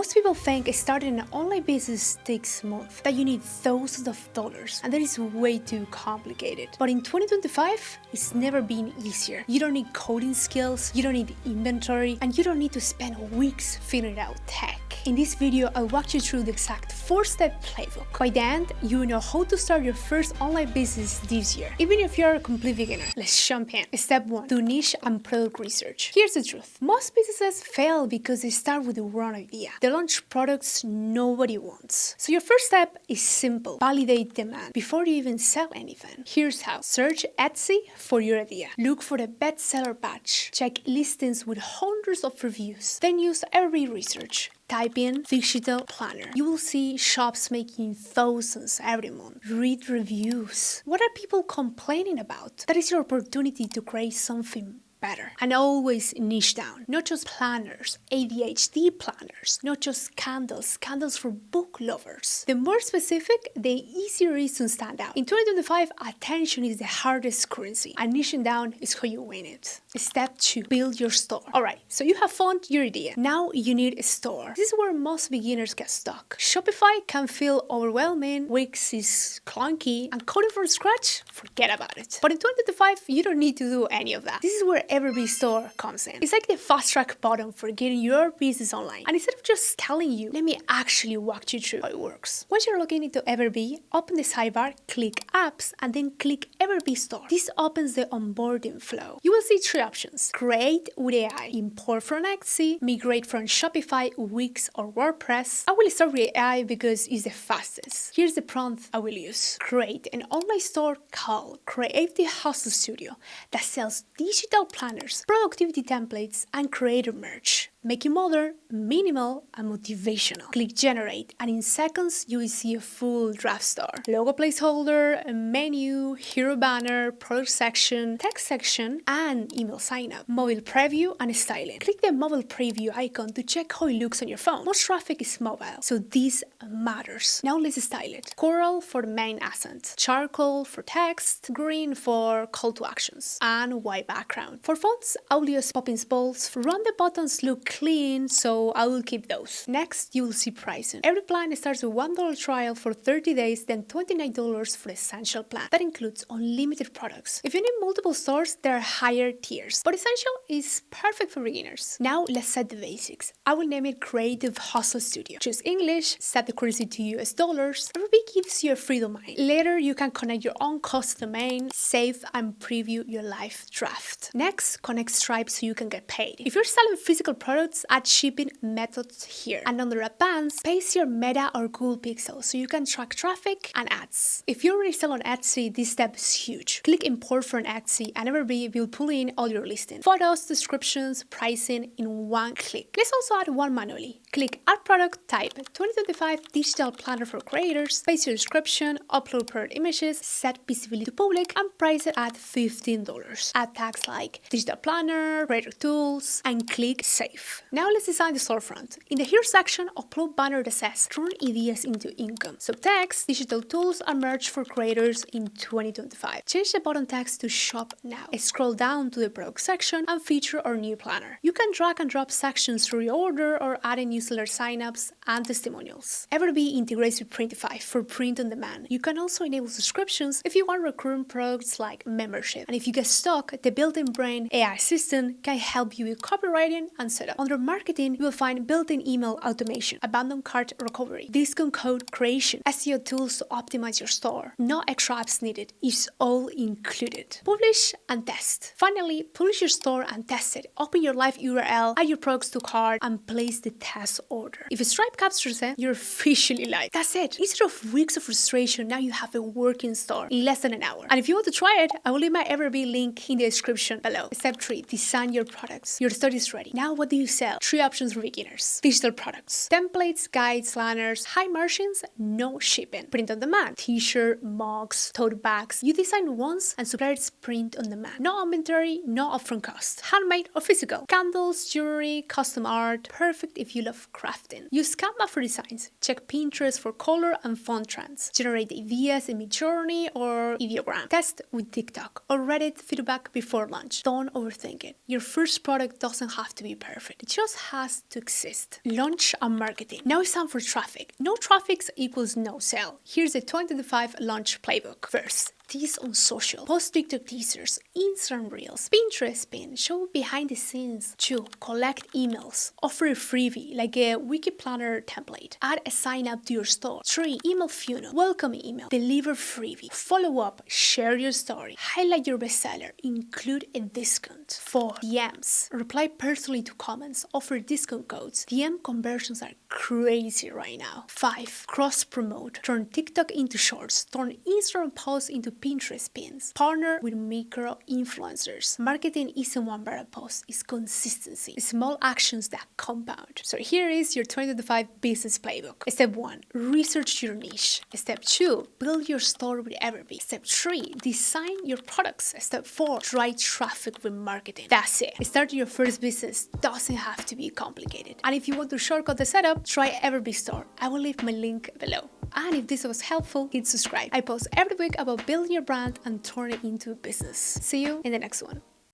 Most people think starting an online business takes months, that you need thousands of dollars, and that is way too complicated. But in 2025, it's never been easier. You don't need coding skills, you don't need inventory, and you don't need to spend weeks figuring out tech. In this video, I'll walk you through the exact 4-step playbook. By the end, you will know how to start your first online business this year, even if you're a complete beginner. Let's jump in. Step 1. Do niche and product research. Here's the truth. Most businesses fail because they start with the wrong idea. They launch products nobody wants. So your first step is simple. Validate demand before you even sell anything. Here's how. Search Etsy for your idea. Look for the bestseller batch. Check listings with hundreds of reviews. Then use EverBee research. Type in digital planner. You will see shops making thousands every month. Read reviews. What are people complaining about? That is your opportunity to create something better. And always niche down. Not just planners, ADHD planners, not just candles for book lovers. The more specific, the easier it is to stand out. In 2025, attention is the hardest currency, and niching down is how you win it. Step 2. Build your store. Alright, so you have found your idea. Now you need a store. This is where most beginners get stuck. Shopify can feel overwhelming, Wix is clunky, and coding from scratch, forget about it. But in 2025, you don't need to do any of that. This is where EverBee Store comes in. It's like the fast track button for getting your business online. And instead of just telling you, let me actually walk you through how it works. Once you're logging into EverBee, open the sidebar, click Apps, and then click EverBee Store. This opens the onboarding flow. You will see 3 options. Create with AI, import from Etsy, migrate from Shopify, Wix, or WordPress. I will start with AI because it's the fastest. Here's the prompt I will use. Create an online store called Creative Hustle Studio that sells digital planners, productivity templates, and creator merch. Make it modern, minimal, and motivational. Click generate, and in seconds you will see a full draft store. Logo placeholder, a menu, hero banner, product section, text section, and email sign up. Mobile preview and styling. Click the mobile preview icon to check how it looks on your phone. Most traffic is mobile, so this matters. Now let's style it. Coral for the main accent, charcoal for text, green for call to actions, and white background. For fonts, I will use Poppins Bolts. Run the buttons look clean, so I will keep those. Next, you will see pricing. Every plan starts with $1 trial for 30 days, then $29 for the essential plan. That includes unlimited products. If you need multiple stores, there are higher tiers, but essential is perfect for beginners. Now, let's set the basics. I will name it Creative Hustle Studio. Choose English, set the currency to US dollars. EverBee gives you a free domain. Later, you can connect your own custom domain, save and preview your live draft. Next, connect Stripe so you can get paid. If you're selling physical products, add shipping methods here. And under Advanced, paste your Meta or Google Pixel so you can track traffic and ads. If you already sell on Etsy, this step is huge. Click import from Etsy and EverBee will pull in all your listings. Photos, descriptions, pricing in one click. Let's also add one manually. Click add product, type 2025 digital planner for creators, paste your description, upload product images, set visibility to public, and price it at $15. Add tags like digital planner, creator tools, and click save. Now let's design the storefront. In the here section, upload banner that says turn ideas into income. So text, digital tools are merged for creators in 2025. Change the bottom text to shop now. Scroll down to the product section and feature our new planner. You can drag and drop sections to reorder or add in newsletter signups and testimonials. EverBee integrates with Printify for print on demand. You can also enable subscriptions if you want recurring products like membership. And if you get stuck, the built-in brain AI assistant can help you with copywriting and setup. Under marketing, you will find built-in email automation, abandoned cart recovery, discount code creation, SEO tools to optimize your store. No extra apps needed. It's all included. Publish and test. Finally, publish your store and test it. Open your live URL, add your products to cart, and place the test order. If a Stripe captures it, you're officially live. That's it. Instead of weeks of frustration, now you have a working store in less than an hour. And if you want to try it, I will leave my EverBee link in the description below. Step 3. Design your products. Your store is ready. Now what do you sell? 3 options for beginners. Digital products. Templates, guides, planners, high margins, no shipping. Print on demand. T-shirt, mugs, tote bags. You design once and suppliers print on demand. No inventory, no upfront cost. Handmade or physical. Candles, jewelry, custom art. Perfect if you love crafting. Use Canva for designs. Check Pinterest for color and font trends. Generate ideas in Midjourney or Ideogram. Test with TikTok or Reddit feedback before launch. Don't overthink it. Your first product doesn't have to be perfect. perfect. It just has to exist. Launch and marketing. Now it's time for traffic. No traffic equals no sale. Here's the 2025 launch playbook. First, tease on social. Post TikTok teasers, Instagram reels, Pinterest pin, show behind the scenes. 2. Collect emails. Offer a freebie like a wiki planner template. Add a sign up to your store. 3. Email funnel. Welcome email. Deliver freebie. Follow up. Share your story. Highlight your bestseller. Include a discount. 4. DMs. Reply personally to comments. Offer discount codes. DM conversions are crazy right now. 5. Cross promote. Turn TikTok into shorts. Turn Instagram posts into Pinterest pins. Partner with micro influencers. Marketing isn't one viral post, it's consistency. Small actions that compound. So here is your 2025 business playbook. Step 1, research your niche. Step 2, build your store with EverBee. Step 3, design your products. Step 4, drive traffic with marketing. That's it. Starting your first business doesn't have to be complicated. And if you want to shortcut the setup, try EverBee Store. I will leave my link below. And if this was helpful, hit subscribe. I post every week about building your brand and turn it into a business. See you in the next one.